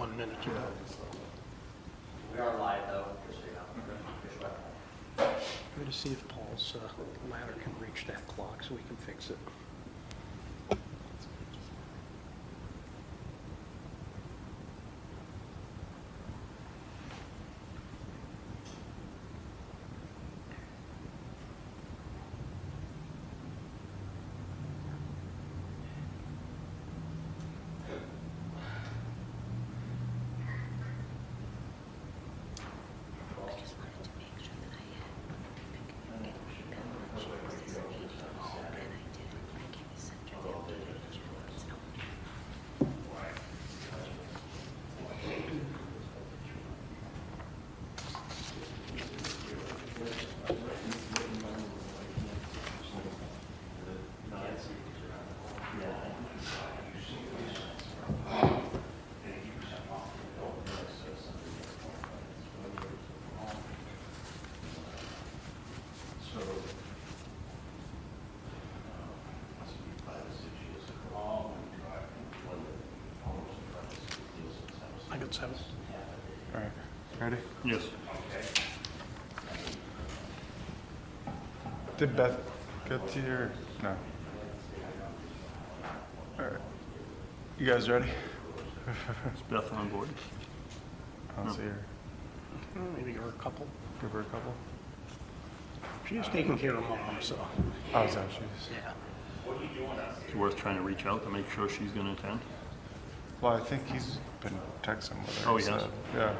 1 minute. We are live though, just so you know. Try to see if Paul's ladder can reach that clock so we can fix it. I got 7. All right, ready? Yes. Did Beth get to you or no? All right, you guys ready? Is Beth on board? I don't see her. Maybe you're a couple. Give her a couple. She's taking care of mom, so. Oh, is that what she is? Yeah. It's worth trying to reach out to make sure she's going to attend. Well, I think he's been texting with her. Oh, he has? Yeah.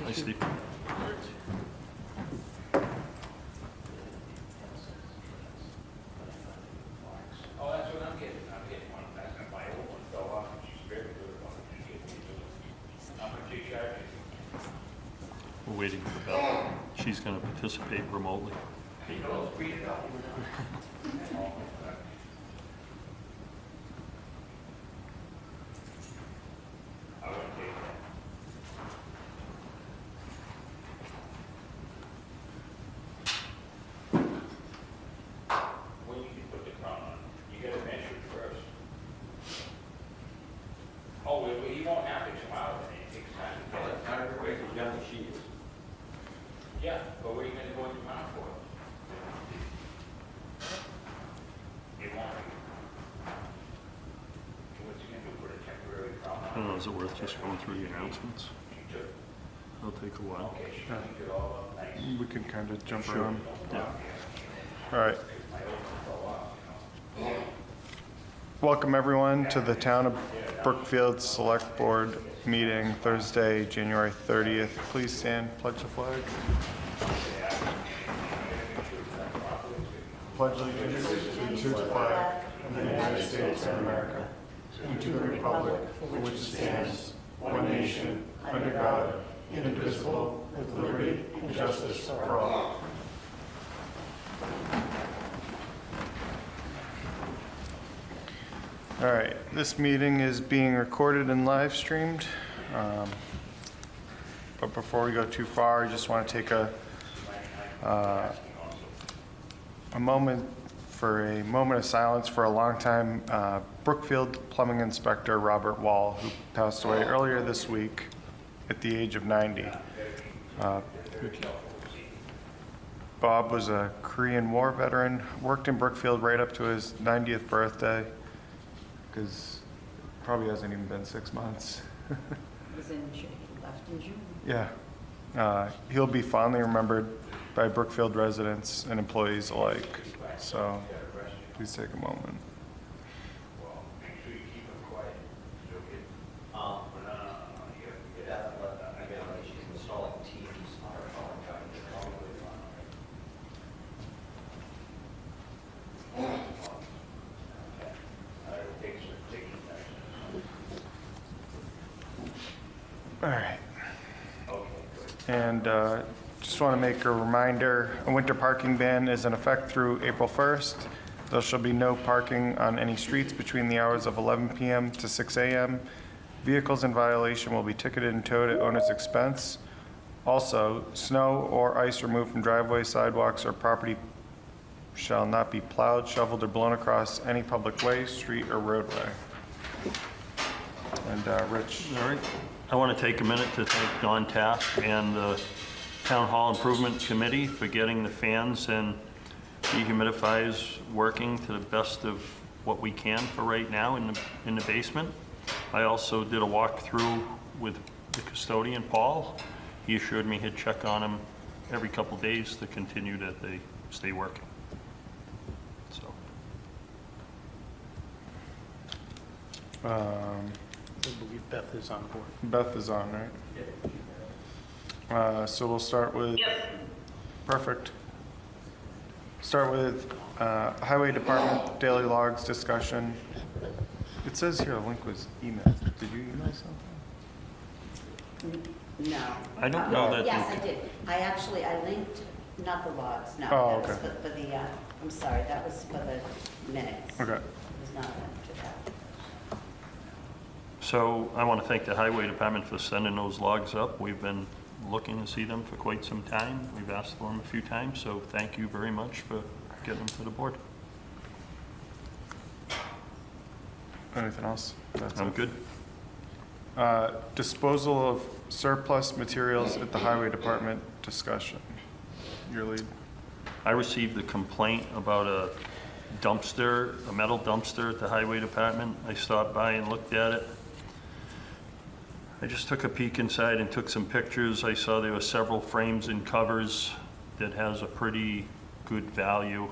Hi, Steve. Oh, that's what I'm getting. I'm getting one. That's my old one fell off, and she's very good at one. She's getting me to how much you charging? We're waiting for Beth. She's going to participate remotely. He goes, read it out. I wouldn't take that. When you can put the crown on, you gotta measure it first. Oh, well, he won't have it tomorrow, then it takes time to get it. Not everybody as young as she is. Yeah, but what are you gonna go in tomorrow for? It won't. What's he gonna do, put a temporary crown I on? don't know, is it worth just going through the announcements? She took, It'll take a while. okay, she cleaned it all up nice. We can kind of jump Sure. around. Yeah. All right. My old one fell off, you know. Welcome everyone to the Town of Brookfield Select Board meeting Thursday, January 30th. Please stand, pledge the flag. Pledge allegiance to the flag of the United States of America and to the republic for which it stands, one nation, under God, indivisible, with liberty and justice for all. All right, this meeting is being recorded and live streamed. But before we go too far, I just want to take a moment of silence for a longtime Brookfield plumbing inspector, Robert Wall, who passed away earlier this week at the age of 90. Bob was a Korean War veteran, worked in Brookfield right up to his 90th birthday, because probably hasn't even been 6 months. Was in June, left in June. Yeah. He'll be fondly remembered by Brookfield residents and employees alike. So please take a moment. Well, make sure you keep it quiet. She'll get, Um, you Beth, she's installing TVs on her phone. it takes time. All right. Okay, good. And just want to make a reminder, a winter parking ban is in effect through April 1st. There shall be no parking on any streets between the hours of 11 p.m. to 6 a.m. Vehicles in violation will be ticketed and towed at owner's expense. Also, snow or ice removed from driveways, sidewalks, or property shall not be plowed, shoveled, or blown across any public way, street, or roadway. And Rich, All right. I want to take a minute to thank Don Taft and the Town Hall Improvement Committee for getting the fans and dehumidifiers working to the best of what we can for right now in the basement. I also did a walkthrough with the custodian, Paul. He assured me he'd check on them every couple days to continue that they stay working. So, I believe Beth is on board. Beth is on, right? So we'll start with. Yep. Perfect. Start with Highway Department daily logs discussion. It says here a link was emailed. Did you email something? No. I don't know that Yes, you- I did. I linked, not the logs, no. Oh, That was okay. for the, I'm sorry, that was for the minutes. Okay. It was not a link to that. So I want to thank the Highway Department for sending those logs up. We've been looking to see them for quite some time. We've asked for them a few times, so thank you very much for getting them to the board. Anything else? That's I'm it. good. Disposal of surplus materials at the Highway Department discussion. Your lead. I received a complaint about a dumpster, a metal dumpster at the Highway Department. I stopped by and looked at it. I just took a peek inside and took some pictures. I saw there were several frames and covers that has a pretty good value.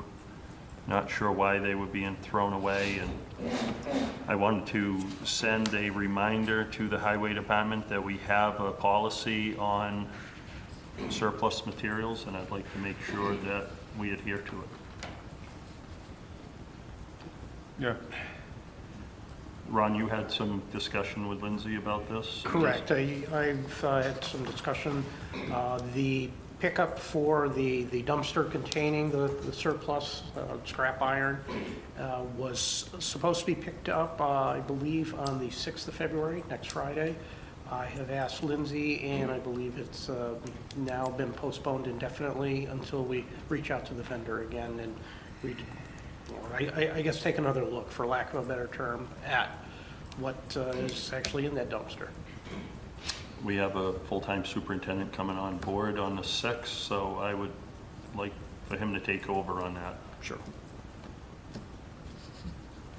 Not sure why they were being thrown away, and I wanted to send a reminder to the Highway Department that we have a policy on surplus materials, and I'd like to make sure that we adhere to it. Yeah. Ron, you had some discussion with Lindsay about this? Correct. I've had some discussion. The pickup for the dumpster containing the surplus scrap iron was supposed to be picked up, I believe, on the 6th of February, next Friday. I have asked Lindsay, and I believe it's now been postponed indefinitely until we reach out to the vendor again and I guess take another look, for lack of a better term, at what is actually in that dumpster. We have a full-time superintendent coming on board on the 6th, so I would like for him to take over on that. Sure.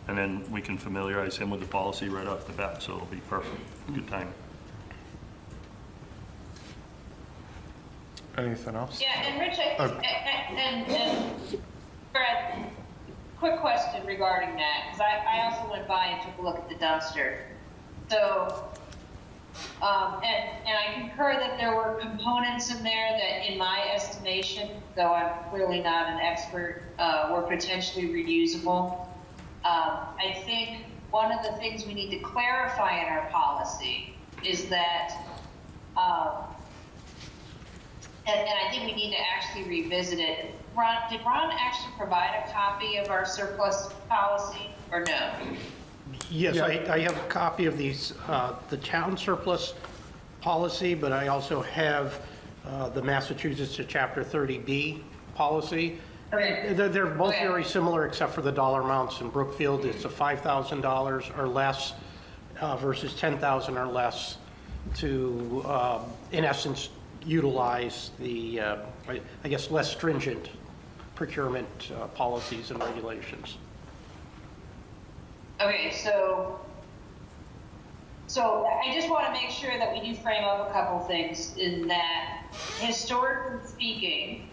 And then we can familiarize him with the policy right off the bat, so it'll be perfect. Good timing. Anything else? Yeah, and Rich, and Brad, quick question regarding that, because I also went by and took a look at the dumpster. So, and I concur that there were components in there that, in my estimation, though I'm clearly not an expert, were potentially reusable. I think one of the things we need to clarify in our policy is that, and I think we need to actually revisit it. Ron, did Ron actually provide a copy of our surplus policy, or no? Yes, I have a copy of these, the town surplus policy, but I also have the Massachusetts Chapter 30B policy. Okay. They're both Okay. very similar, except for the dollar amounts. In Brookfield, it's a $5,000 or less versus $10,000 or less to, in essence, utilize the, I guess, less stringent procurement policies and regulations. Okay, so I just want to make sure that we do frame up a couple things in that, historically speaking,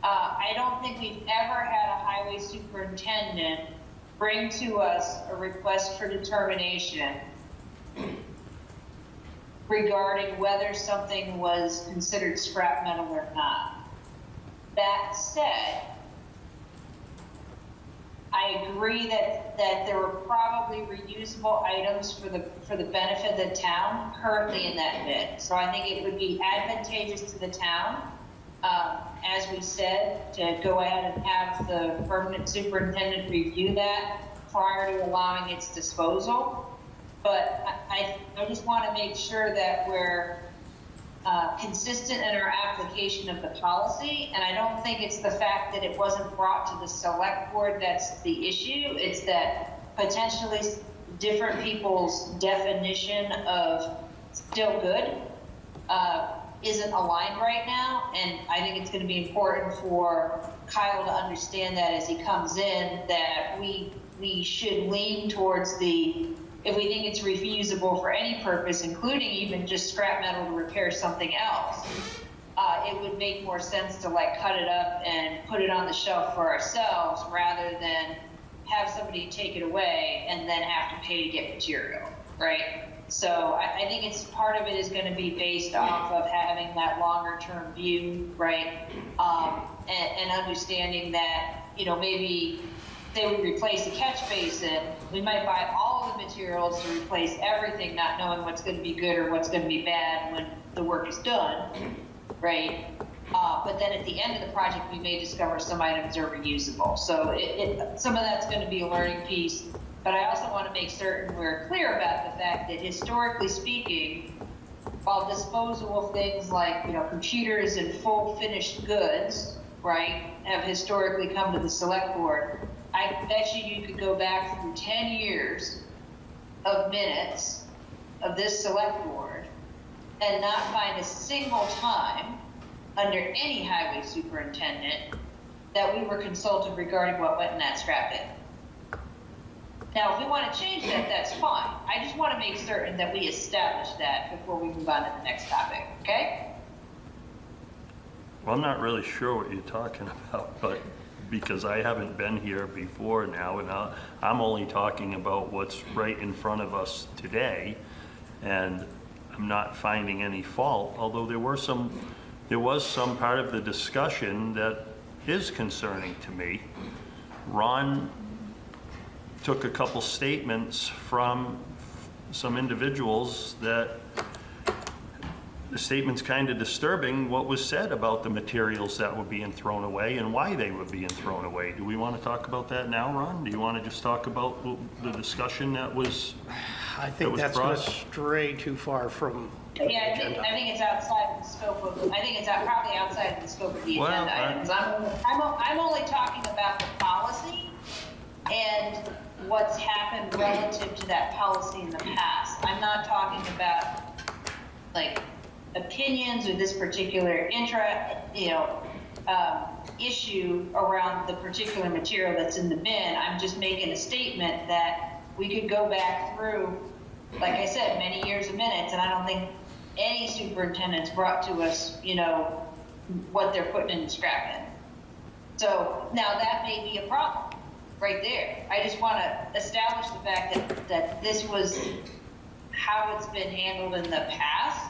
I don't think we've ever had a highway superintendent bring to us a request for determination regarding whether something was considered scrap metal or not. That said, I agree that there were probably reusable items for the benefit of the town currently in that bid. So I think it would be advantageous to the town, as we said, to go ahead and have the permanent superintendent review that prior to allowing its disposal. But I just want to make sure that we're consistent in our application of the policy, and I don't think it's the fact that it wasn't brought to the select board that's the issue. It's that potentially different people's definition of still good isn't aligned right now, and I think it's going to be important for Kyle to understand that as he comes in, that we should lean towards if we think it's refusable for any purpose, including even just scrap metal to repair something else, it would make more sense to like cut it up and put it on the shelf for ourselves rather than have somebody take it away and then have to pay to get material, right? So I think it's part of it is going to be based off of having that longer term view, right? And understanding that, you know, maybe they would replace the catch basin. We might buy all of the materials to replace everything, not knowing what's going to be good or what's going to be bad when the work is done, right? But then at the end of the project, we may discover some items are reusable. So some of that's going to be a learning piece. But I also want to make certain we're clear about the fact that historically speaking, while disposal of things like, you know, computers and full finished goods, right, have historically come to the select board, I bet you could go back through 10 years of minutes of this select board and not find a single time under any highway superintendent that we were consulted regarding what went in that scrap bin. Now, if we want to change that, that's fine. I just want to make certain that we establish that before we move on to the next topic, okay? Well, I'm not really sure what you're talking about, but because I haven't been here before now, and I'm only talking about what's right in front of us today, and I'm not finding any fault, although there was some part of the discussion that is concerning to me. Ron took a couple statements from some individuals that the statement's kind of disturbing what was said about the materials that were being thrown away and why they were being thrown away. Do we want to talk about that now, Ron? Do you want to just talk about the discussion that was I think that's going to stray too far from the Yeah, agenda. I think it's outside of the scope of, I think it's probably outside of the scope of the Well, agenda items. I'm only talking about the policy and what's happened relative to that policy in the past. I'm not talking about like opinions or this particular issue around the particular material that's in the bin. I'm just making a statement that we could go back through, like I said, many years of minutes, and I don't think any superintendent's brought to us, you know, what they're putting in the scrap bin. So now that may be a problem right there. I just want to establish the fact that this was how it's been handled in the past.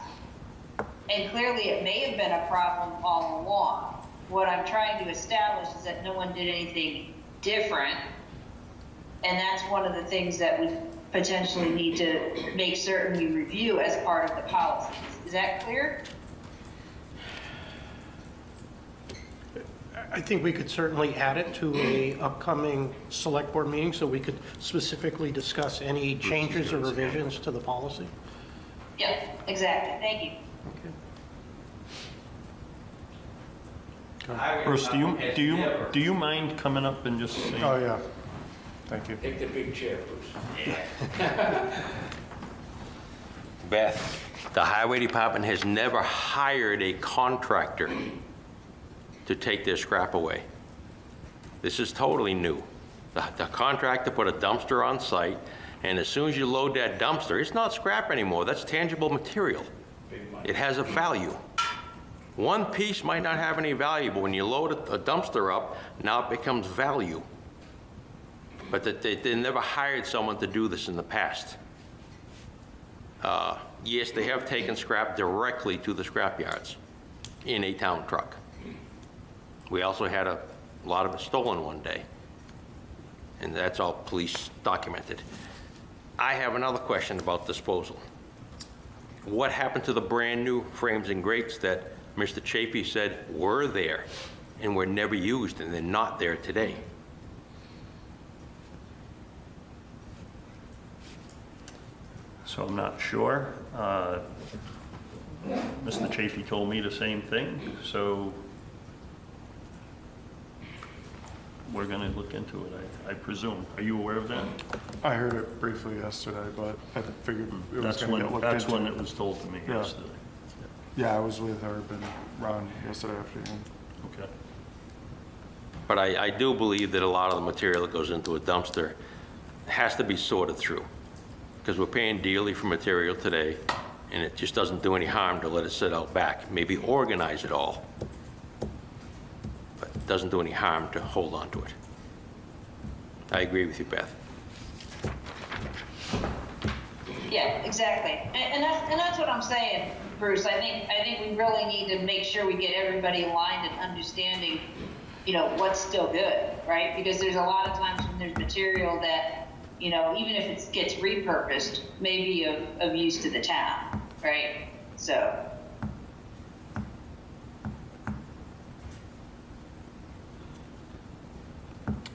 And clearly it may have been a problem all along. What I'm trying to establish is that no one did anything different. And that's one of the things that we potentially need to make certain we review as part of the policies. Is that clear? I think we could certainly add it to a upcoming select board meeting so we could specifically discuss any changes or revisions to the policy. Yeah, exactly. Thank you. Bruce, do you mind coming up and just saying? Oh, yeah. Thank you. Take the big chair, Bruce. Beth, the highway department has never hired a contractor to take their scrap away. This is totally new. The contractor put a dumpster on site, and as soon as you load that dumpster, it's not scrap anymore, that's tangible material. It has a value. One piece might not have any value, but when you load a dumpster up, now it becomes value. But they never hired someone to do this in the past. Yes, they have taken scrap directly to the scrap yards in a town truck. We also had a lot of it stolen one day, and that's all police documented. I have another question about disposal. What happened to the brand new frames and grates that Mr. Chafee said were there and were never used, and they're not there today? So I'm not sure. Mr. Chafee told me the same thing, so we're going to look into it, I presume. Are you aware of that? I heard it briefly yesterday, but I figured it was That's going to when, get looked that's when into. it was told to me Yeah. yesterday. Yeah, I was with Herb and Ron yesterday afternoon. Okay. But I do believe that a lot of the material that goes into a dumpster has to be sorted through, because we're paying dearly for material today, and it just doesn't do any harm to let it sit out back. Maybe organize it all, but it doesn't do any harm to hold on to it. I agree with you, Beth. Yeah, exactly. And that's what I'm saying, Bruce. I think we really need to make sure we get everybody aligned and understanding, what's still good, right? Because there's a lot of times when there's material that, even if it gets repurposed, may be of use to the town, right? So.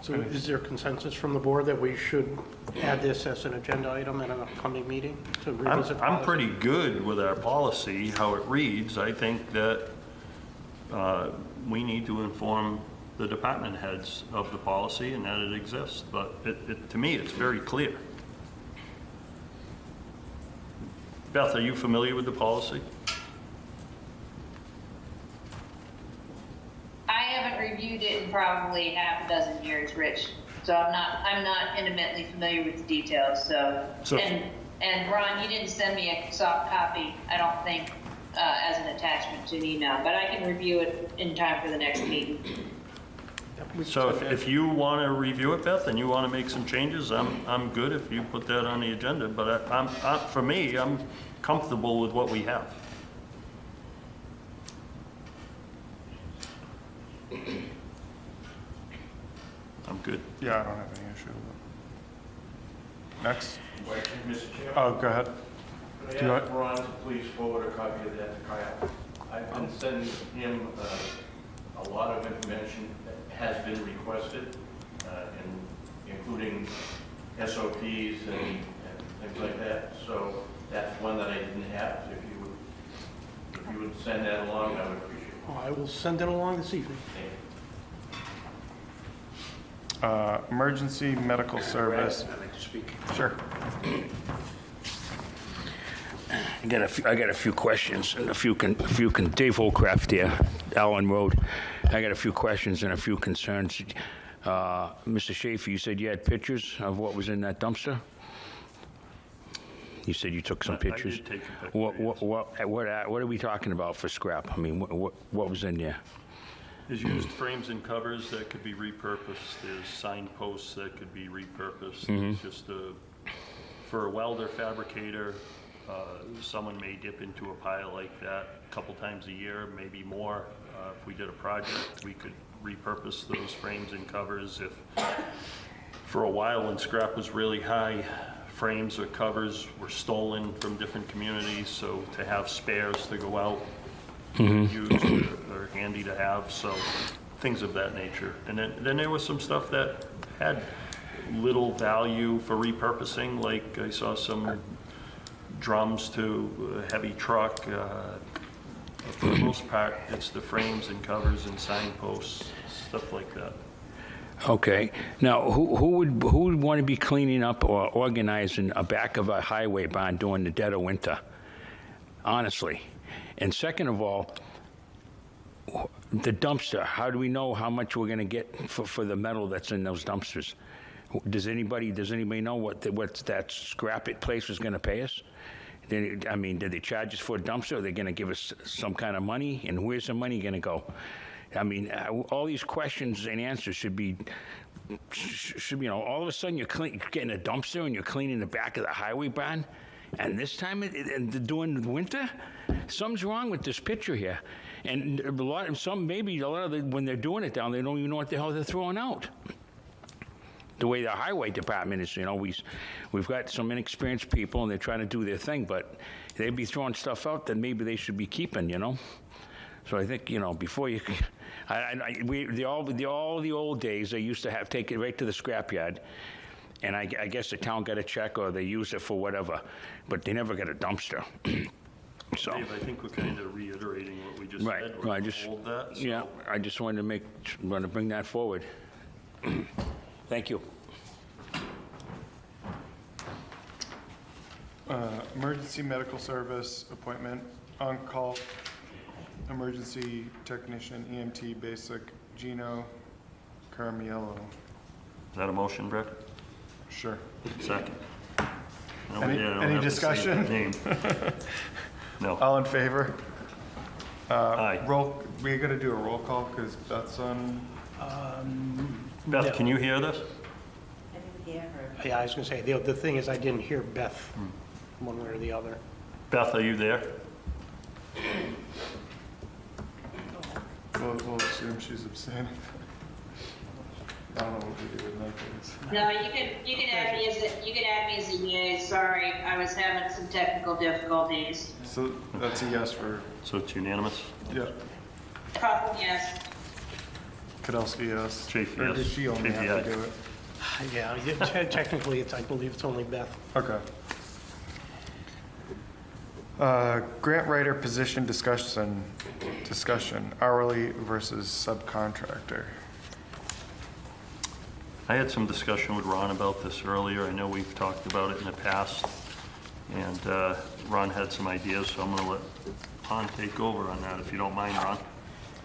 So is there consensus from the board that we should add this as an agenda item at an upcoming meeting to revisit? I'm policy? pretty good with our policy, how it reads. I think that we need to inform the department heads of the policy and that it exists, but to me, it's very clear. Beth, are you familiar with the policy? I haven't reviewed it in probably half a dozen years, Rich. So I'm not intimately familiar with the details. So- and Ron, you didn't send me a soft copy, I don't think, as an attachment to an email, but I can review it in time for the next meeting. So if you want to review it, Beth, and you want to make some changes, I'm good if you put that on the agenda, but for me, I'm comfortable with what we have. I'm good. Yeah, I don't have any issue with it. Next. Question, Mr. Chairman? Oh, go ahead. Could Do you I ask Ron to please forward a copy of that to Kyle? I've been sending him a lot of information that has been requested, including SOPs and things like that. So that's one that I didn't have. If you would send that along, I would appreciate it. I will send it along this evening. Thank you. Emergency medical service. I'd like to speak. Sure. I got a few questions and Dave Holcraft here, Allen Road. I got a few questions and a few concerns. Mr. Schaefer, you said you had pictures of what was in that dumpster? You said you took some I did pictures? take a picture, What are we talking about for scrap? I mean, what was in there? There's used frames and covers that could be repurposed. There's signposts that could be repurposed. It's just for a welder fabricator, someone may dip into a pile like that a couple times a year, maybe more. If we did a project, we could repurpose those frames and covers. If for a while when scrap was really high, frames or covers were stolen from different communities, so to have spares to go out, used or handy to have, so things of that nature. And then there was some stuff that had little value for repurposing, like I saw some drums to a heavy truck. For the most part, it's the frames and covers and signposts, stuff like that. Okay. Now, who would want to be cleaning up or organizing a back of a highway barn during the dead of winter? Honestly. And second of all, the dumpster, how do we know how much we're going to get for the metal that's in those dumpsters? Does anybody know what that scrap it place is going to pay us? I mean, did they charge us for a dumpster? Are they going to give us some kind of money? And where's the money going to go? I mean, all these questions and answers should be, all of a sudden you're getting a dumpster and you're cleaning the back of the highway barn, and this time during the winter, something's wrong with this picture here. And when they're doing it down, they don't even know what the hell they're throwing out. The way the highway department is, we've got some inexperienced people and they're trying to do their thing, but they'd be throwing stuff out that maybe they should be keeping, So I think, before you, all the old days, they used to take it right to the scrapyard, and I guess the town got a check or they used it for whatever, but they never got a dumpster. So. Dave, I think we're kind of reiterating what we just Right. said. Well, We're gonna hold that. So Yeah, I just wanted to bring that forward. Thank you. Emergency medical service appointment, on-call, emergency technician, EMT basic, Gino Carmiello. Is that a motion, Brett? Sure. Second. No, Any- yeah, I don't any have to say discussion? the name. No. All in favor? Aye. Roll, we gotta do a roll call because Beth's on. Beth, No. can you hear this? I didn't hear her. Yeah, I was going to say, the thing is, I didn't hear Beth one way or the other. Beth, are you there? We'll assume she's abstaining. I don't know what we do with my things. No, you can add me as a yay, sorry, I was having some technical difficulties. So that's a yes for, So it's unanimous? yeah. Coughlin, yes. Kudowski, yes. Chafe, Or yes. did she only Chafe, have to aye. do it? Yeah, technically, I believe it's only Beth. Okay. Grant writer position discussion, hourly versus subcontractor. I had some discussion with Ron about this earlier. I know we've talked about it in the past, and Ron had some ideas, so I'm going to let Ron take over on that, if you don't mind, Ron.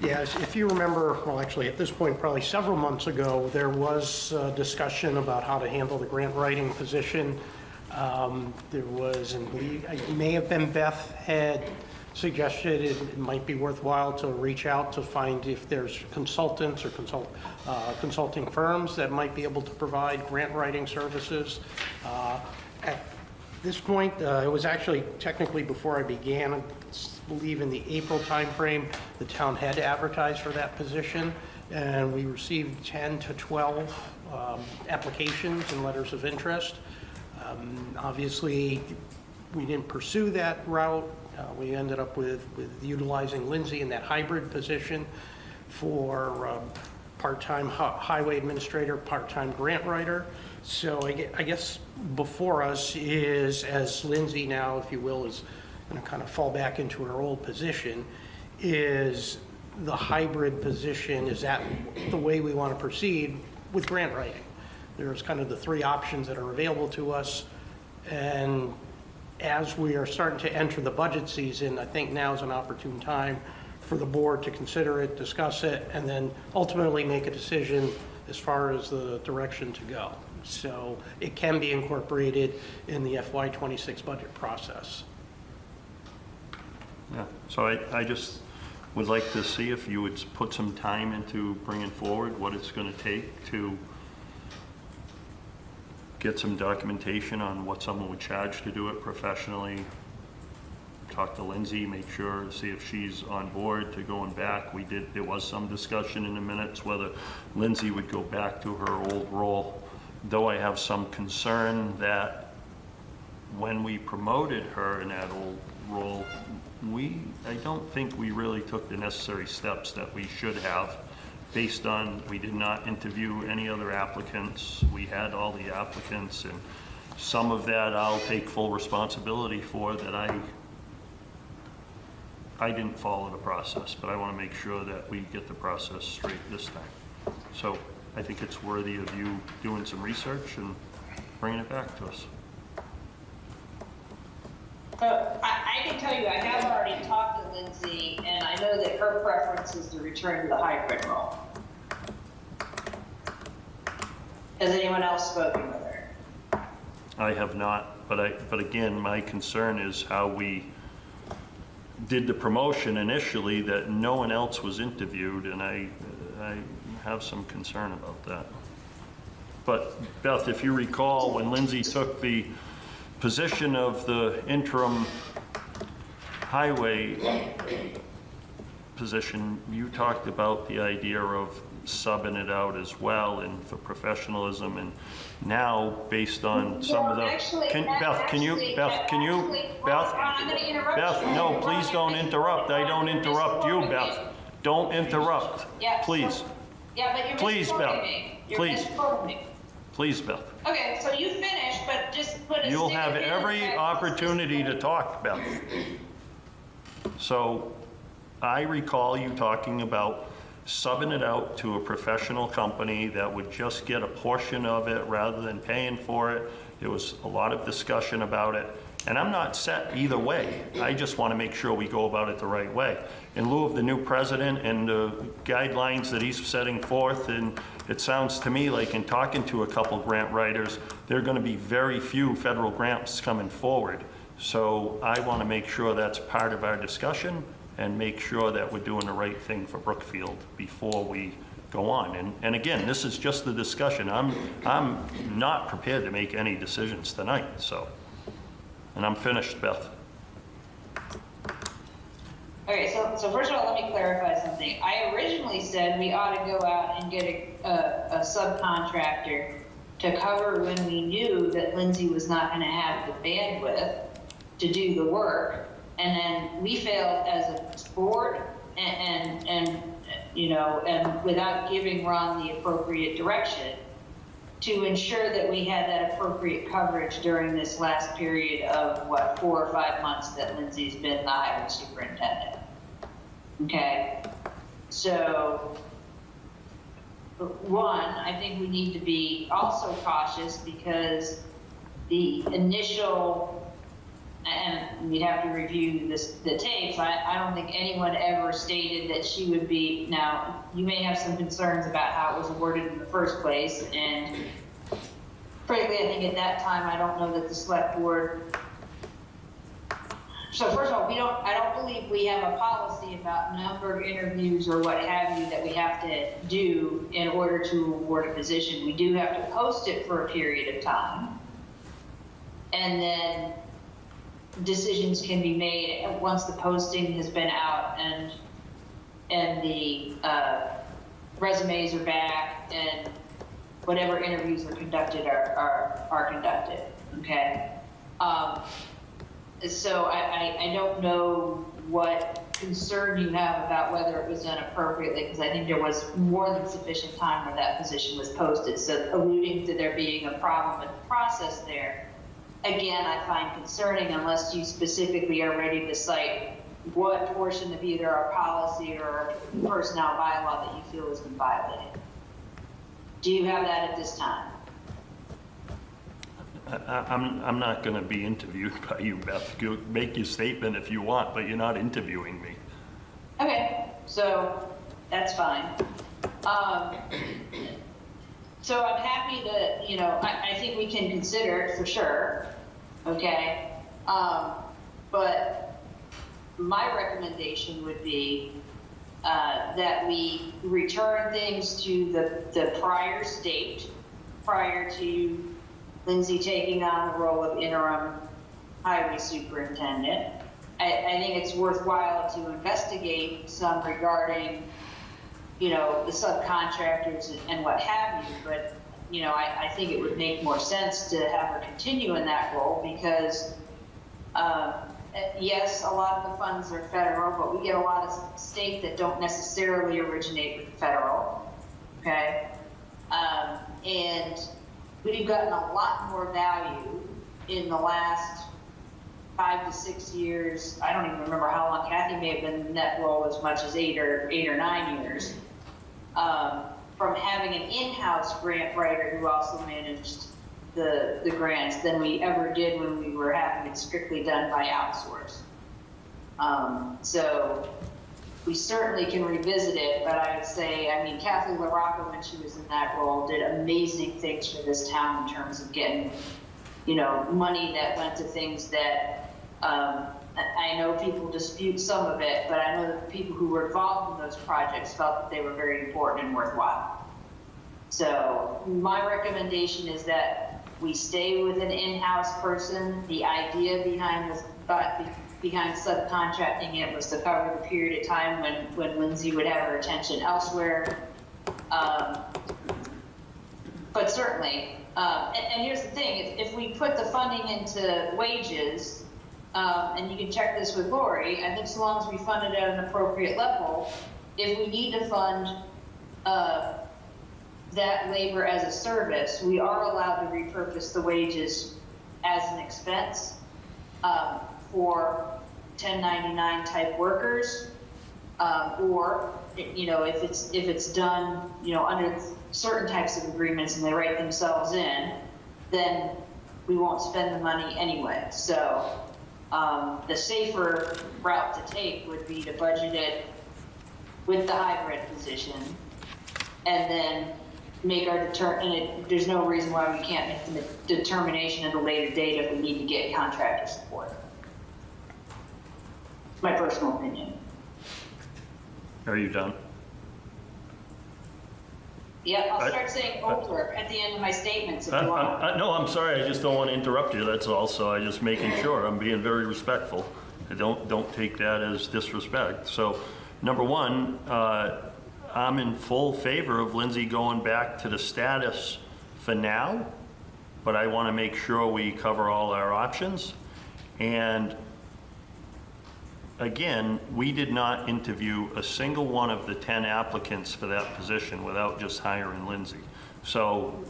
Yes, if you remember, well, actually, at this point, probably several months ago, there was discussion about how to handle the grant writing position. There was, and it may have been Beth had suggested it might be worthwhile to reach out to find if there's consultants or consulting firms that might be able to provide grant writing services. At this point, it was actually technically before I began, I believe in the April timeframe, the town had to advertise for that position, and we received 10 to 12 applications and letters of interest. Obviously, we didn't pursue that route. We ended up with utilizing Lindsay in that hybrid position for part-time highway administrator, part-time grant writer. So I guess before us is, as Lindsay now, if you will, is going to kind of fall back into her old position, is the hybrid position. Is that the way we want to proceed with grant writing? There's kind of the three options that are available to us. And as we are starting to enter the budget season, I think now is an opportune time for the board to consider it, discuss it, and then ultimately make a decision as far as the direction to go. So it can be incorporated in the FY26 budget process. Yeah, so I just would like to see if you would put some time into bringing forward what it's going to take to get some documentation on what someone would charge to do it professionally. Talk to Lindsay, make sure, see if she's on board to going back. There was some discussion in the minutes whether Lindsay would go back to her old role, though I have some concern that when we promoted her in that old role, I don't think we really took the necessary steps that we should have, based on we did not interview any other applicants. We had all the applicants, and some of that I'll take full responsibility for, that I didn't follow the process, but I want to make sure that we get the process straight this time. So I think it's worthy of you doing some research and bringing it back to us. I can tell you, I have already talked to Lindsay, and I know that her preference is to return to the hybrid role. Has anyone else spoken with her? I have not, but again, my concern is how we did the promotion initially, that no one else was interviewed, and I have some concern about that. But Beth, if you recall, when Lindsay took the position of the interim highway position, you talked about the idea of subbing it out as well, and for professionalism. And now, based on some of the, Beth, no, please don't interrupt. I don't interrupt you, Beth. Don't interrupt, please. Yeah, but you're Please, misquoting Beth. me. You're Please. misquoting me. Please, Beth. Okay, so you finish, but just put a You'll stick have in every the- opportunity to talk, Beth. So I recall you talking about subbing it out to a professional company that would just get a portion of it rather than paying for it. There was a lot of discussion about it. And I'm not set either way. I just want to make sure we go about it the right way. In lieu of the new president and the guidelines that he's setting forth, and it sounds to me like in talking to a couple grant writers, there are going to be very few federal grants coming forward. So I want to make sure that's part of our discussion and make sure that we're doing the right thing for Brookfield before we go on. And again, this is just the discussion. I'm not prepared to make any decisions tonight, so. And I'm finished, Beth. Okay, so first of all, let me clarify something. I originally said we ought to go out and get a subcontractor to cover when we knew that Lindsay was not going to have the bandwidth to do the work. And then we failed as a board and you know, and without giving Ron the appropriate direction to ensure that we had that appropriate coverage during this last period of, what, 4 or 5 months that Lindsay's been the highway superintendent. Okay, so one, I think we need to be also cautious because the initial, and we'd have to review the tapes, I don't think anyone ever stated that she would be, now, you may have some concerns about how it was awarded in the first place, and frankly, I think at that time, I don't know that the select board, so first of all, I don't believe we have a policy about number of interviews or what have you that we have to do in order to award a position. We do have to post it for a period of time, and then decisions can be made once the posting has been out and the resumes are back and whatever interviews are conducted are conducted. Okay. So I don't know what concern you have about whether it was done appropriately, because I think there was more than sufficient time where that position was posted. So alluding to there being a problem with the process there, again, I find concerning unless you specifically are ready to cite what portion of either our policy or personnel bylaw that you feel has been violated. Do you have that at this time? I'm not going to be interviewed by you, Beth. Make your statement if you want, but you're not interviewing me. Okay, so that's fine. So I'm happy to, you know, I think we can consider it for sure, okay? But my recommendation would be that we return things to the prior state, prior to Lindsay taking on the role of interim highway superintendent. I think it's worthwhile to investigate some regarding, you know, the subcontractors and what have you, but, you know, I think it would make more sense to have her continue in that role because, yes, a lot of the funds are federal, but we get a lot of state that don't necessarily originate with the federal, okay? And we've gotten a lot more value in the last 5 to 6 years. I don't even remember how long Kathy may have been in that role, as much as 8 or 9 years, from having an in-house grant writer who also managed the grants than we ever did when we were having it strictly done by outsource. So we certainly can revisit it, but I would say, I mean, Kathy LaRocca, when she was in that role, did amazing things for this town in terms of getting, you know, money that went to things that, I know people dispute some of it, but I know that the people who were involved in those projects felt that they were very important and worthwhile. So my recommendation is that we stay with an in-house person. The idea behind subcontracting it was to cover the period of time when Lindsay would have her attention elsewhere. But certainly, and here's the thing, if we put the funding into wages, and you can check this with Lori, I think so long as we fund it at an appropriate level, if we need to fund that labor as a service, we are allowed to repurpose the wages as an expense for 1099 type workers, or, you know, if it's done, you know, under certain types of agreements and they write themselves in, then we won't spend the money anyway. So the safer route to take would be to budget it with the hybrid position and then make our there's no reason why we can't make the determination at a later date if we need to get contractor support. My personal opinion. Are you done? Yeah, I'll start saying over at the end of my statements if you want. No, I'm sorry, I just don't want to interrupt you, that's all, so I'm just making sure, I'm being very respectful. Don't take that as disrespect. So, number one, I'm in full favor of Lindsay going back to the status for now, but I want to make sure we cover all our options. And again, we did not interview a single one of the 10 applicants for that position without just hiring Lindsay. So,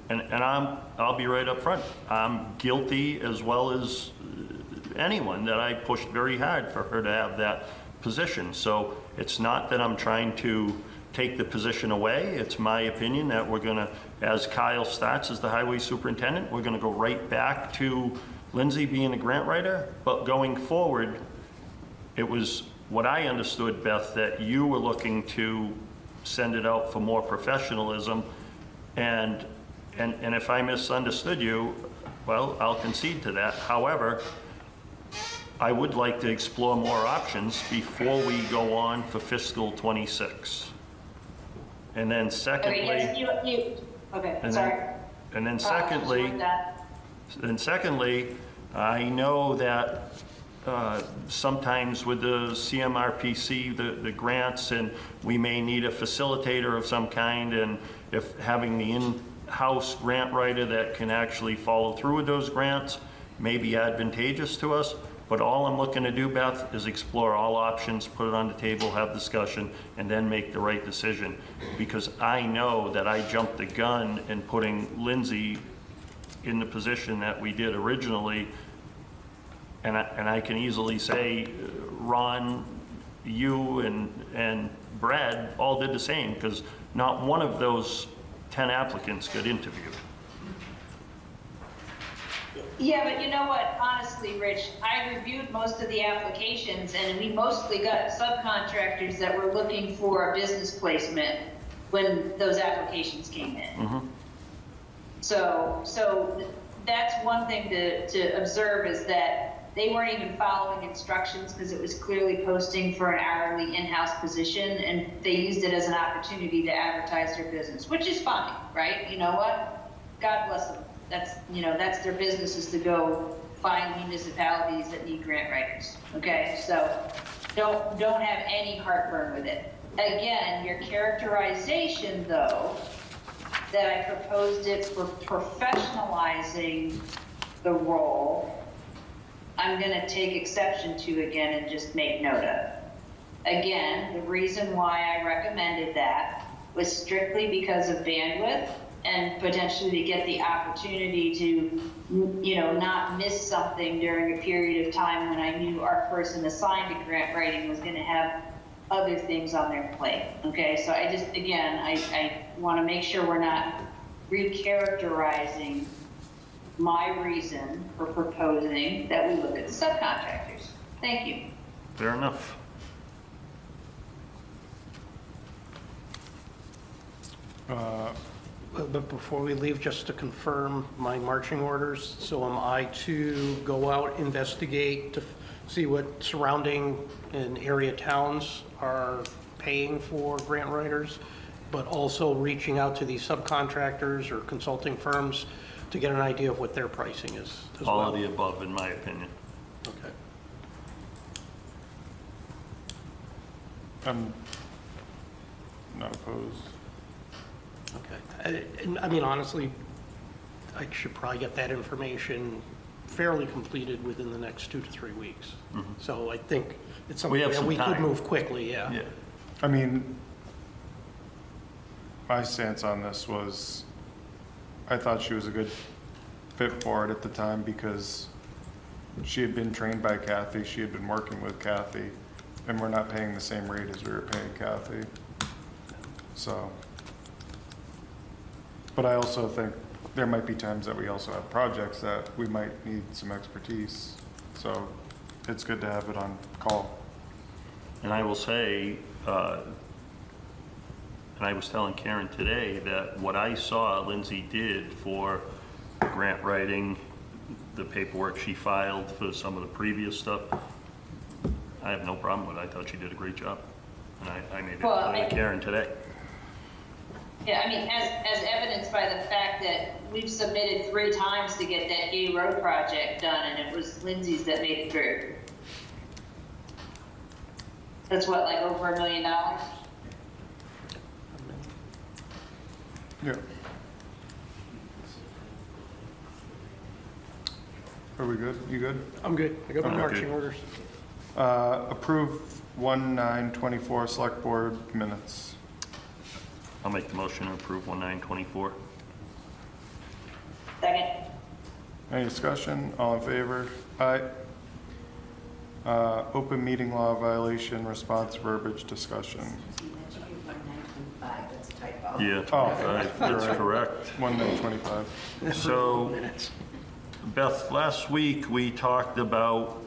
and I'll be right up front. I'm guilty as well as anyone that I pushed very hard for her to have that position. So it's not that I'm trying to take the position away. It's my opinion that we're gonna, as Kyle starts as the highway superintendent, we're gonna go right back to Lindsay being a grant writer, but going forward, it was what I understood, Beth, that you were looking to send it out for more professionalism, and if I misunderstood you, well, I'll concede to that. However, I would like to explore more options before we go on for fiscal '26. And then secondly, Okay, yes, okay, sorry. And then secondly, I know that sometimes with the CMRPC, the grants, and we may need a facilitator of some kind, and if having the in-house grant writer that can actually follow through with those grants may be advantageous to us. But all I'm looking to do, Beth, is explore all options, put it on the table, have discussion, and then make the right decision. Because I know that I jumped the gun in putting Lindsay in the position that we did originally. And I can easily say, Ron, you and Brad all did the same, because not one of those 10 applicants got interviewed. Yeah, but you know what, honestly, Rich, I reviewed most of the applications and we mostly got subcontractors that were looking for a business placement when those applications came in. Mm-hmm. So that's one thing to observe, is that they weren't even following instructions because it was clearly posting for an hourly in-house position, and they used it as an opportunity to advertise their business, which is fine, right? You know what? God bless them. That's their business, is to go find municipalities that need grant writers. Okay, so don't have any heartburn with it. Again, your characterization, though, that I proposed it for professionalizing the role, I'm going to take exception to again and just make note of. Again, the reason why I recommended that was strictly because of bandwidth, and potentially to get the opportunity to, not miss something during a period of time when I knew our person assigned to grant writing was going to have other things on their plate. Okay, so I want to make sure we're not recharacterizing my reason for proposing that we look at the subcontractors. Thank you. Fair enough. But before we leave, just to confirm my marching orders, so am I to go out, investigate, to see what surrounding and area towns are paying for grant writers, but also reaching out to these subcontractors or consulting firms to get an idea of what their pricing is as well? All of the above, in my opinion. Okay. I'm not opposed. Okay. I mean, honestly, I should probably get that information fairly completed within the next 2 to 3 weeks. Mm-hmm. So I think it's something have that some we could time. move quickly, yeah. Yeah. I mean, my stance on this was, I thought she was a good fit for it at the time because she had been trained by Kathy, she had been working with Kathy, and we're not paying the same rate as we were paying Kathy. So, but I also think there might be times that we also have projects that we might need some expertise. So it's good to have it on call. And I will say, and I was telling Karen today that what I saw Lindsay did for grant writing, the paperwork she filed for some of the previous stuff, I have no problem with it. I thought she did a great job. And I made it Well, clear to Karen today. Yeah, I mean, as evidenced by the fact that we've submitted 3 times to get that Gay Road project done, and it was Lindsay's that made it through. That's what, like over $1 million? Yeah. Are we good? You good? I'm good. I got my Okay. marching orders. Approve 1/9/24 select board minutes. I'll make the motion to approve 1924. Second. Any discussion? All in favor? Aye. Open meeting law violation response verbiage discussion. That should be 1925, that's a typo. Yeah, Oh, 25, you're that's right. correct. 1/9/25. So, Beth, last week we talked about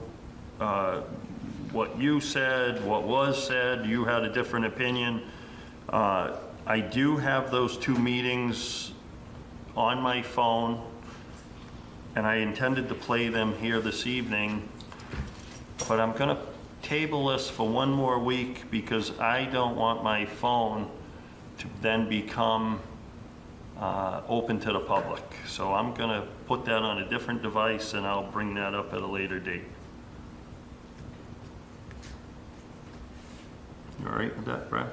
what you said, what was said. You had a different opinion. I do have those 2 meetings on my phone, and I intended to play them here this evening, but I'm going to table this for 1 more week because I don't want my phone to then become open to the public. So I'm going to put that on a different device, and I'll bring that up at a later date. You all right with that, Brad?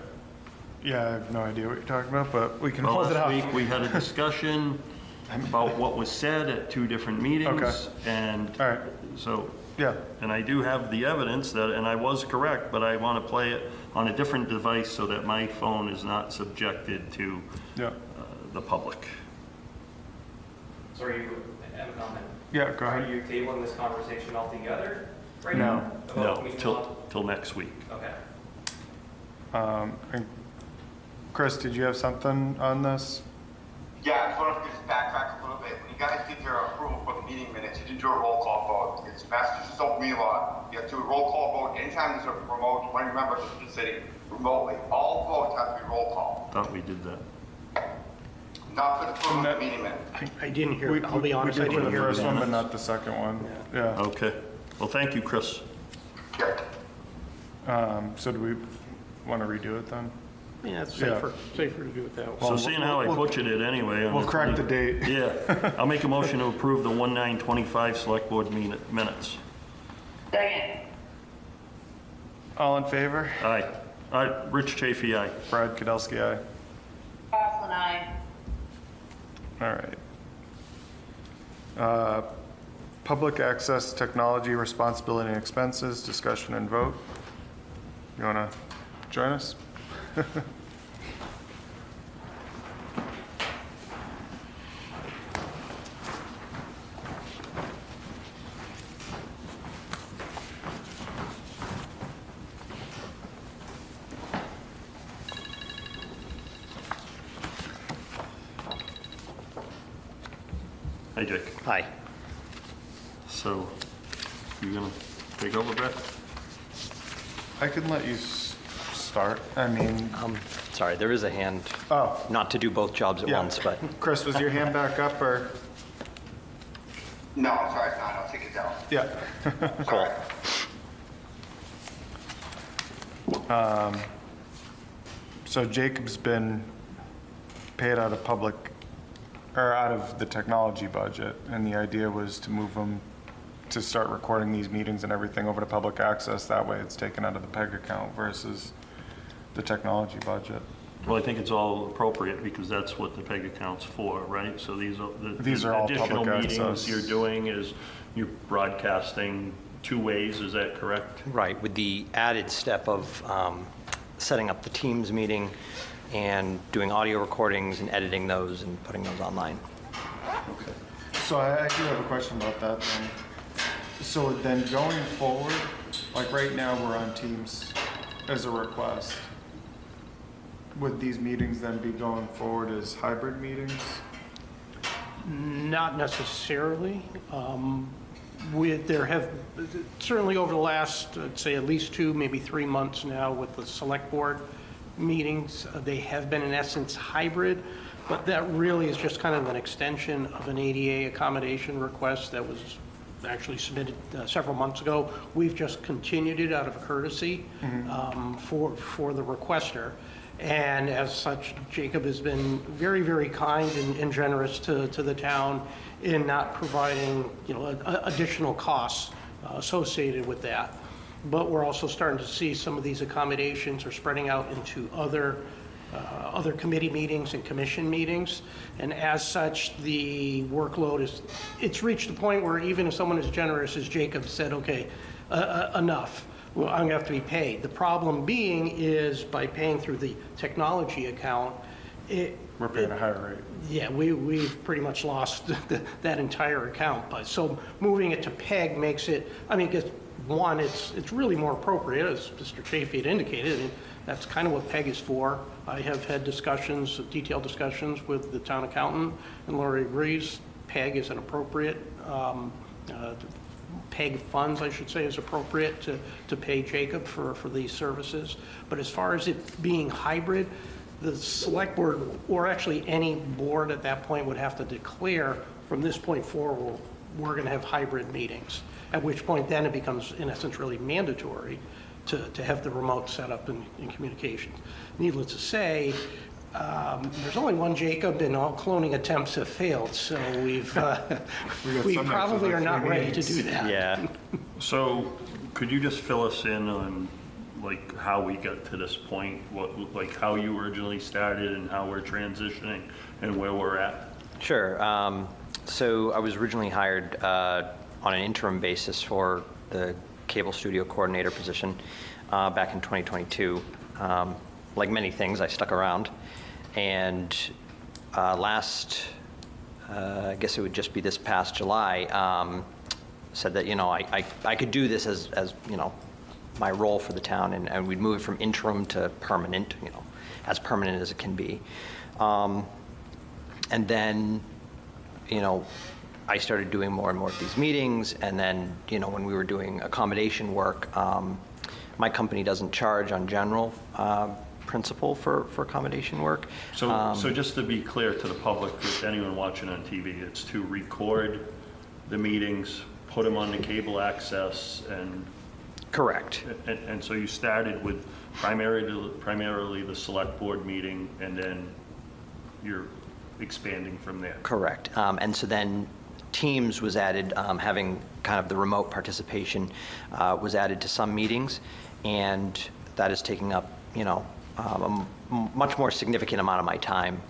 Yeah, I have no idea what you're talking about, but we can Well, hold it last off. week, we had a discussion about what was said at 2 different meetings. Okay. And All right. so, Yeah, and I do have the evidence that, and I was correct, but I want to play it on a different device so that my phone is not subjected to yeah. the public. So are you, I have a comment. Yeah, go Are ahead. you tabling this conversation altogether right No. now? No, About meeting law? till next week. Okay. And Chris, did you have something on this? Yeah, I just wanted to just backtrack a little bit. When you guys did your approval for the meeting minutes, you did do a roll call vote. It's Massachusetts open meeting law. You have to do a roll call vote anytime there's a remote, 20 members of the city remotely. All votes have to be roll call, Thought we did that. not for the approval of the meeting minutes. I didn't hear, I'll be honest, I We did for didn't the hear first one, that. but not the second one. Yeah. Okay. Well, thank you, Chris. Yeah. So do we want to redo it then? Yeah, it's Yeah. safer to do it that way. So seeing how I we'll- butchered it anyway. on We'll correct the 20 date. Yeah. I'll make a motion to approve the 1925 select board minutes. Second. All in favor? Aye. Rich Chafee, aye. Brad Kadelski, aye. Coughlin, aye. All right. Public access technology responsibility and expenses, discussion and vote. You want to join us? Hi, Jake. Hi. So, you gonna take over, Brett? I can let you start. I mean, Sorry, there is a hand, oh, not to do both jobs at Yeah. once, but Chris, was your hand back up or? No, I'm sorry, it's not. I'll take it down. Yeah. cool. So Jacob's been paid out of public, or out of the technology budget, and the idea was to move them to start recording these meetings and everything over to public access. That way it's taken out of the PEG account versus the technology budget. Well, I think it's all appropriate because that's what the PEG account's for, right? So these are, These are all additional public meetings access. you're doing is you're broadcasting 2 ways, is that correct? Right, with the added step of setting up the Teams meeting and doing audio recordings and editing those and putting those online. Okay. So I do have a question about that then. So then going forward, like right now we're on Teams as a request. Would these meetings then be going forward as hybrid meetings? Not necessarily. There have, certainly over the last, I'd say at least 2, maybe 3 months now with the select board meetings, they have been in essence hybrid, but that really is just kind of an extension of an ADA accommodation request that was actually submitted several months ago. We've just continued it out of courtesy for the requester. And as such, Jacob has been very, very kind and generous to the town in not providing, additional costs associated with that. But we're also starting to see some of these accommodations are spreading out into other committee meetings and commission meetings. And as such, the workload it's reached a point where even if someone as generous as Jacob said, okay, enough, well, I'm gonna have to be paid. The problem being is by paying through the technology account, We're paying a higher rate. yeah, we've pretty much lost that entire account. But so moving it to PEG makes it, because one, it's really more appropriate, as Mr. Chafee had indicated, and that's kind of what PEG is for. I have had discussions, detailed discussions with the town accountant, and Lori agrees, PEG is an appropriate, PEG funds, I should say, is appropriate to pay Jacob for these services. But as far as it being hybrid, the select board, or actually any board at that point, would have to declare from this point forward, we're going to have hybrid meetings, at which point then it becomes, in essence, really mandatory to have the remote setup in communications. Needless to say, there's only one Jacob, and all cloning attempts have failed, so we probably are not ready to do that. Yeah. So could you just fill us in on like how we got to this point, like how you originally started and how we're transitioning and where we're at? Sure. So I was originally hired on an interim basis for the cable studio coordinator position back in 2022. Like many things, I stuck around. And I guess it would just be this past July, said that, I could do this as my role for the town, and we'd move it from interim to permanent, as permanent as it can be. And then, I started doing more and more of these meetings, and then, when we were doing accommodation work, my company doesn't charge on general principle for accommodation work. So just to be clear to the public, if anyone watching on TV, it's to record the meetings, put them on the cable access, and Correct. And so you started with primarily the select board meeting, and then you're expanding from there. Correct. And so then Teams was added, having kind of the remote participation was added to some meetings, and that is taking up, a much more significant amount of my time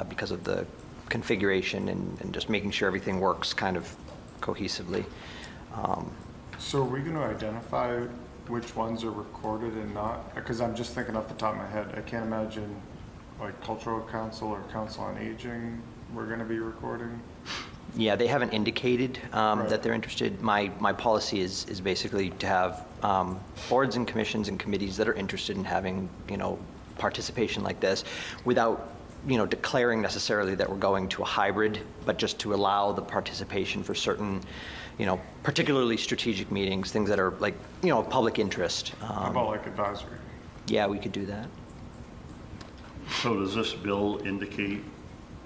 because of the configuration and just making sure everything works kind of cohesively. So are we going to identify which ones are recorded and not? Because I'm just thinking off the top of my head, I can't imagine like Cultural Council or Council on Aging we're going to be recording. Yeah, they haven't indicated Right. that they're interested. My policy is basically to have boards and commissions and committees that are interested in having, participation like this without, declaring necessarily that we're going to a hybrid, but just to allow the participation for certain, particularly strategic meetings, things that are like, of public interest. How about like advisory? Yeah, we could do that. So does this bill indicate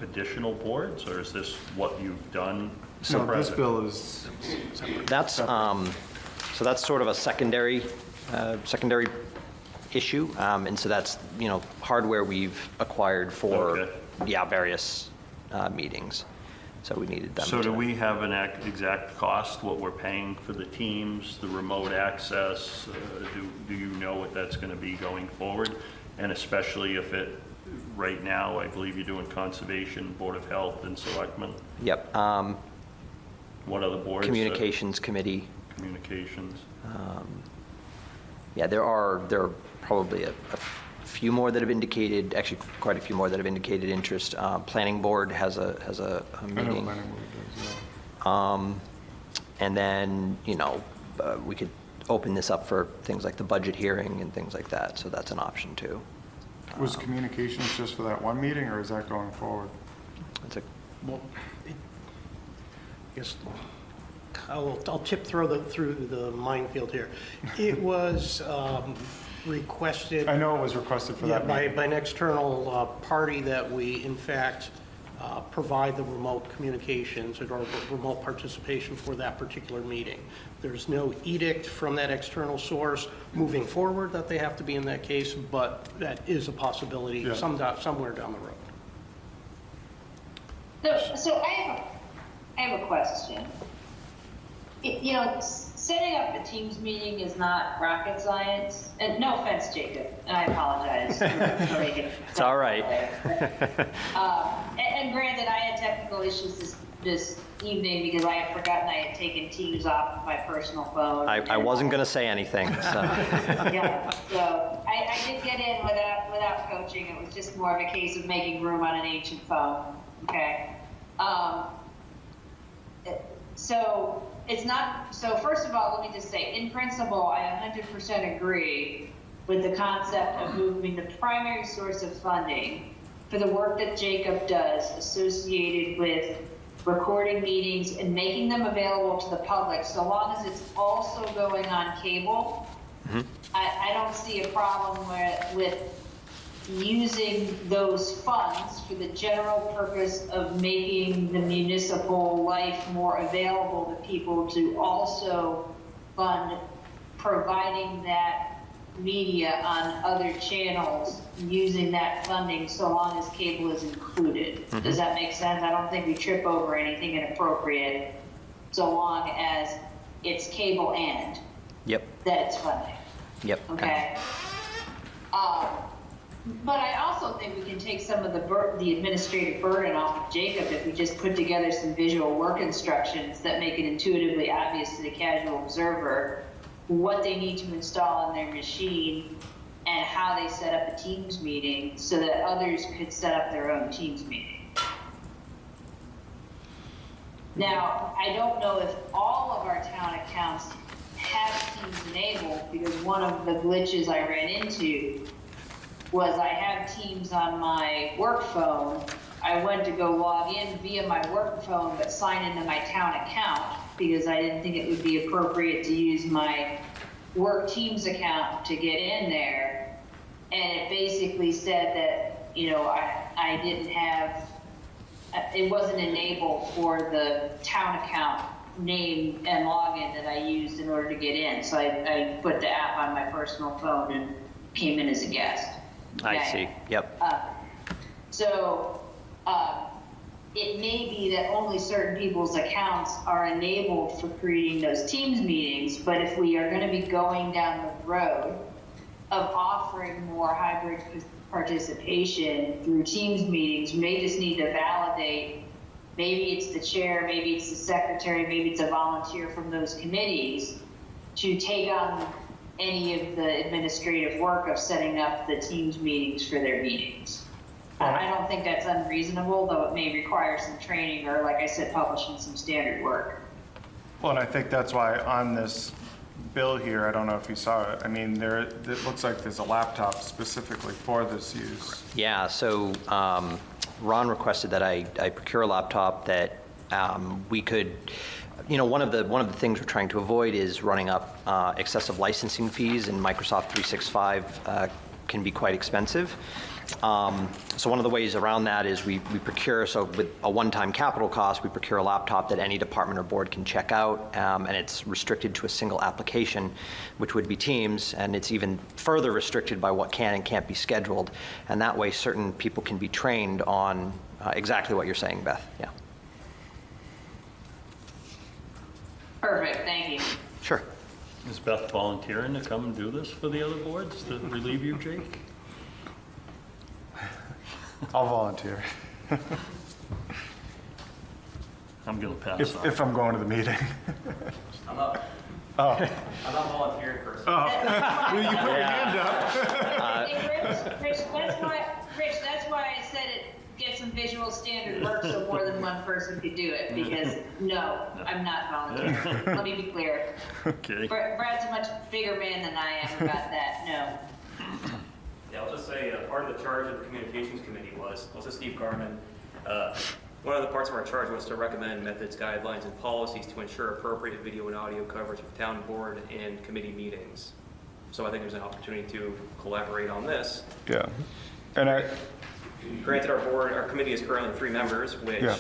additional boards, or is this what you've done? No, this bill is, That's, so that's sort of a secondary issue. And so that's, hardware we've acquired for, Okay. various meetings. So we needed them. So do to- we have an exact cost, what we're paying for the Teams, the remote access? Do you know what that's going to be going forward? And especially if right now, I believe you're doing Conservation, Board of Health, and Selectmen. Yep. What other boards? Communications Committee. Communications. Yeah, there are probably a few more that have indicated, actually quite a few more that have indicated interest. Planning Board has a I know meeting. planning board does, yeah. And then, we could open this up for things like the budget hearing and things like that. So that's an option too. Was communications just for that one meeting, or is that going forward? It's a, Well, guess I'll tip through the minefield here. It was requested. I know it was requested for that by meeting. an external party that we, in fact, provide the remote communications or remote participation for that particular meeting. There's no edict from that external source moving forward that they have to be in that case, but that is a possibility Yeah. somewhere down the road. So I have a question. Setting up a Teams meeting is not rocket science, and no offense, Jacob, and I apologize. It's all right. And granted, I had technical issues this evening because I had forgotten I had taken Teams off of my personal phone. I wasn't going to say anything, so. Yeah, so I did get in without coaching. It was just more of a case of making room on an ancient phone, okay? So it's not, so first of all, let me just say, in principle, I 100% agree with the concept of moving the primary source of funding for the work that Jacob does associated with recording meetings and making them available to the public, so long as it's also going on cable. I don't see a problem with using those funds for the general purpose of making the municipal life more available to people to also fund providing that media on other channels using that funding so long as cable is included. Does that make sense? I don't think we trip over anything inappropriate so long as it's cable and that it's funding. Okay. But I also think we can take some of the administrative burden off of Jacob if we just put together some visual work instructions that make it intuitively obvious to the casual observer what they need to install on their machine and how they set up a Teams meeting so that others could set up their own Teams meeting. Now, I don't know if all of our town accounts have Teams enabled, because one of the glitches I ran into was I have Teams on my work phone. I went to go log in via my work phone, but sign into my town account because I didn't think it would be appropriate to use my work Teams account to get in there. And it basically said that, I didn't have, it wasn't enabled for the town account name and login that I used in order to get in. So I put the app on my personal phone and came in as a guest. I see. Yep. It may be that only certain people's accounts are enabled for creating those Teams meetings, but if we are going to be going down the road of offering more hybrid participation through Teams meetings, we may just need to validate, maybe it's the chair, maybe it's the secretary, maybe it's a volunteer from those committees to take on any of the administrative work of setting up the Teams meetings for their meetings. I don't think that's unreasonable, though it may require some training or, like I said, publishing some standard work. Well, and I think that's why on this bill here, I don't know if you saw it, I mean, it looks like there's a laptop specifically for this use. Yeah, so Ron requested that I procure a laptop that we could, one of the things we're trying to avoid is running up excessive licensing fees, and Microsoft 365 can be quite expensive. So one of the ways around that is we procure, so with a one-time capital cost, we procure a laptop that any department or board can check out, and it's restricted to a single application, which would be Teams, and it's even further restricted by what can and can't be scheduled. And that way certain people can be trained on exactly what you're saying, Beth. Yeah. Perfect, thank you. Sure. Is Beth volunteering to come and do this for the other boards to relieve you, Jake? I'll volunteer. I'm going to pass on. If I'm going to the meeting. I'm not volunteering personally. Will you put your hand up? Hey, Rich, that's why I said it get some visual standard work so more than one person could do it, because no, I'm not volunteering. Let me be clear. Okay. Brad's a much bigger man than I am about that, no. Yeah, I'll just say part of the charge of the communications committee was, Steve Garman, One of the parts of our charge was to recommend methods, guidelines, and policies to ensure appropriate video and audio coverage of town board and committee meetings. So I think there's an opportunity to collaborate on this. Yeah. And Granted, our committee is currently 3 members, which Yeah.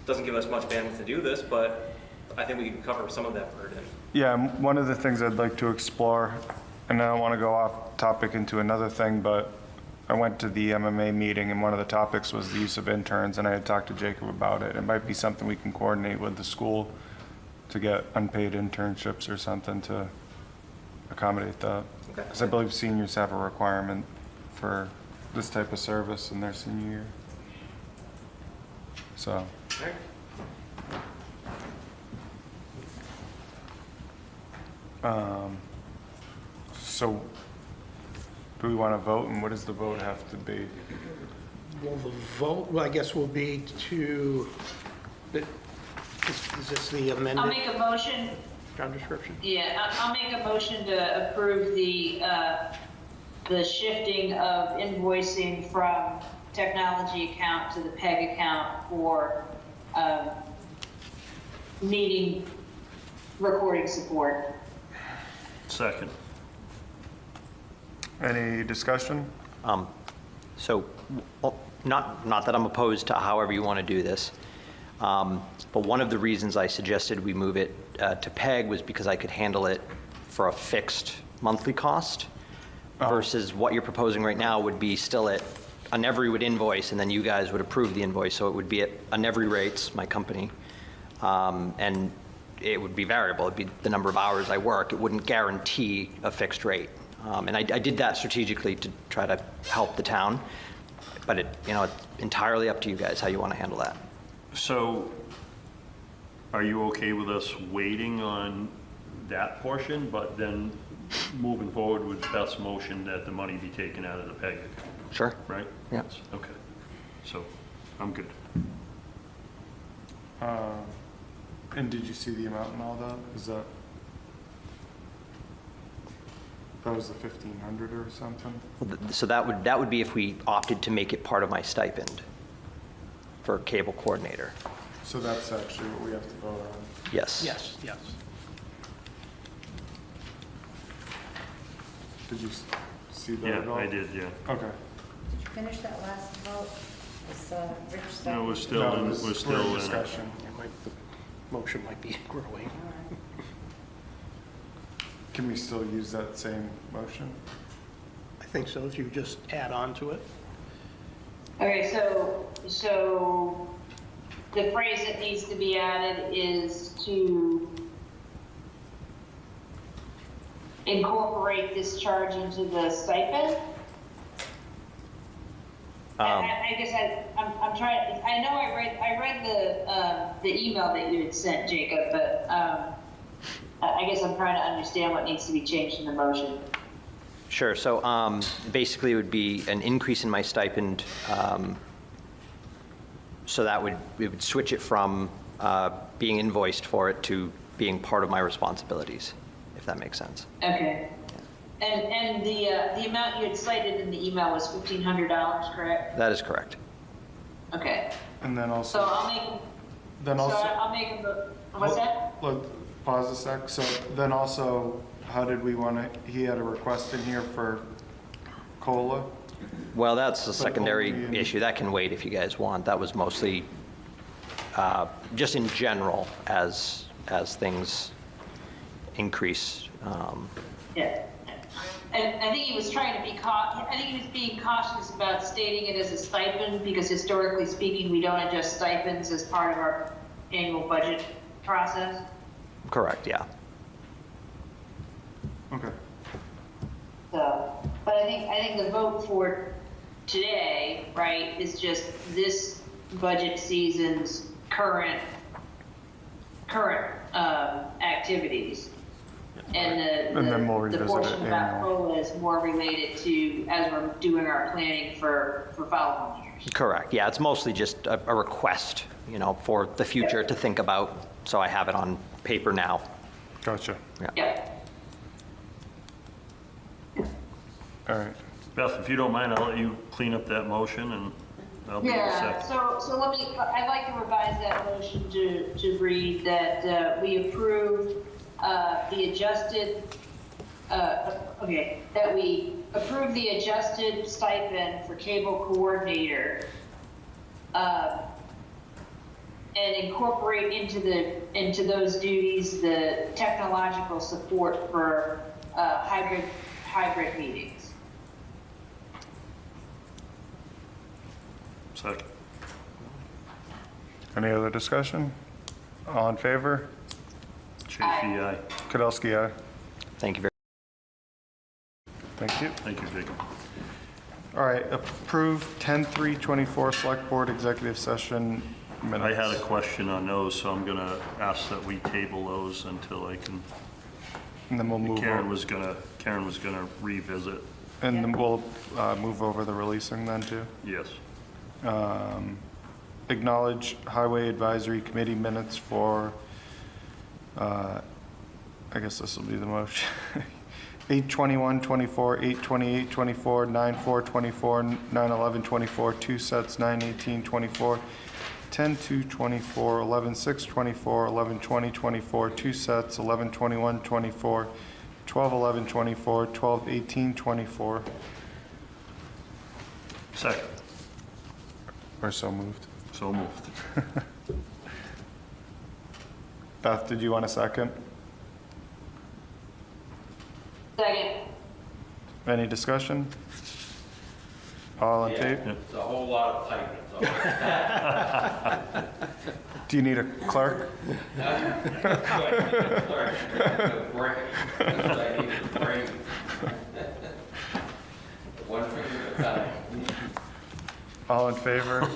doesn't give us much bandwidth to do this, but I think we can cover some of that burden. yeah, one of the things I'd like to explore, and I don't want to go off topic into another thing, but I went to the MMA meeting and one of the topics was the use of interns, and I had talked to Jacob about it. It might be something we can coordinate with the school to get unpaid internships or something to accommodate that. Okay. Because I believe seniors have a requirement for this type of service in their senior year. So, All right. so do we want to vote, and what does the vote have to be? Well, the vote, well, I guess will be to, is this the amended I'll make a motion, job description? yeah, I'll make a motion to approve the shifting of invoicing from technology account to the PEG account for meeting recording support. Second. Any discussion? So, not that I'm opposed to however you want to do this, but one of the reasons I suggested we move it to PEG was because I could handle it for a fixed monthly cost versus what you're proposing right now would be still at a Nevry would invoice, and then you guys would approve the invoice, so it would be at a Nevry rates, my company, and it would be variable. It'd be the number of hours I work. It wouldn't guarantee a fixed rate. And I did that strategically to try to help the town, but it's entirely up to you guys how you want to handle that. So are you okay with us waiting on that portion, but then moving forward with Beth's motion that the money be taken out of the PEG account, Sure. right? Yeah. Okay. So I'm good. And did you see the amount and all that? Is that was the 1,500 or something? So that would be if we opted to make it part of my stipend for cable coordinator. So that's actually what we have to vote on. Yes. Yes, yes. Did you see that Yeah, at all? I did, yeah. Okay. Did you finish that last vote? Was Rich No, second? we're still No, in, it was- we're we're still in in. discussion. The motion might be growing. Can we still use that same motion? I think so, if you just add on to it. Okay, so the phrase that needs to be added is to incorporate this charge into the stipend? I guess I'm trying, I know I read the email that you had sent, Jacob, but I guess I'm trying to understand what needs to be changed in the motion. Sure. So basically, it would be an increase in my stipend. So it would switch it from being invoiced for it to being part of my responsibilities, if that makes sense. Okay. And the amount you had cited in the email was $1,500, correct? That is correct. Okay. And then also. So I'll make. Then So also. I'll make a. What's that? Look, pause a sec. So then also, how did we want to, he had a request in here for COLA? Well, that's a secondary only in- issue. That can wait if you guys want. That was mostly just in general as things increase. Yeah. And I think he was trying to be I think he was being cautious about stating it as a stipend because historically speaking, we don't adjust stipends as part of our annual budget process. Correct, yeah. Okay. So, but I think the vote for today, right, is just this budget season's current activities. And then we'll the revisit portion it about annual. COLA is more related to as we're doing our planning for following years. Correct, yeah. It's mostly just a request, for the future to think about, so I have it on paper now. Gotcha. Yep. All right. Beth, if you don't mind, I'll let you clean up that motion and I'll be the Yeah, second. so let me, I'd like to revise that motion to read that we approve the adjusted, that we approve the adjusted stipend for cable coordinator and incorporate into those duties the technological support for hybrid meetings. Second. Any other discussion? All in favor? Chafee, aye. Kudowski, aye. Thank you very Thank you. Thank you, Jacob. All right, approve 10/3/24 Select Board Executive Session minutes. I had a question on those, so I'm gonna ask that we table those until I can, And then we'll move Karen over, was gonna revisit. and then we'll move over the releasing then too. Yes. Acknowledge Highway Advisory Committee minutes for, I guess this will be the motion. 8/21/24, 8/28/24, 9/4/24, 9/11/24, 2 sets, 9/18/24, 10/2/24, 11/6/24, 11/20/24, 2 sets, 11/21/24, 12/11/24, 12/18/24. Second. Or so moved. So moved. Beth, did you want a second? Second. Any discussion? All in favor? It's a whole lot of typing, so. Do you need a clerk? One finger at a time. All in favor?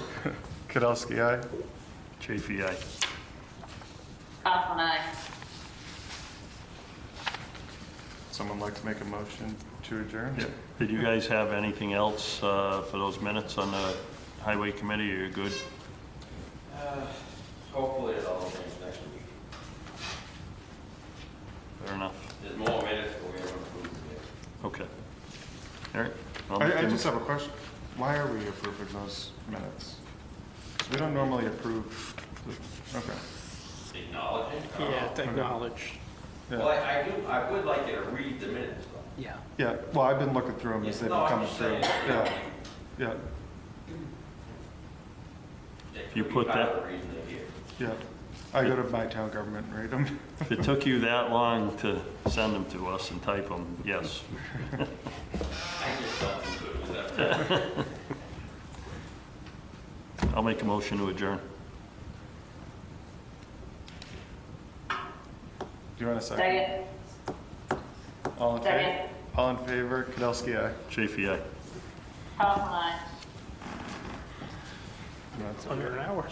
Kudowski, aye. Chafee, aye. Kaufman, aye. Someone like to make a motion to adjourn? Yeah. Did you guys have anything else for those minutes on the Highway Committee? Are you good? Hopefully it all changes next week. Fair enough. There's more minutes, but we haven't approved it yet. Okay. All right. I'll make I a- just have a question. Why are we approving those minutes? 'Cause we don't normally approve, okay. Acknowledging? Yeah, to acknowledge. Well, I would like you to read the minutes, though. Yeah. Yeah, well, I've been looking through them as they've No, been I'm coming just through. saying. Yeah, yeah, It You could be put part of that- the reason they're here. yeah. I go to my town government and read them. If it took you that long to send them to us and type them, yes. I just felt good with that. I'll make a motion to adjourn. Do you want a second? Second. All in favor? Second. All in favor? Kudowski, aye. Chafee, aye. Kaufman, aye. That's it. Under an hour.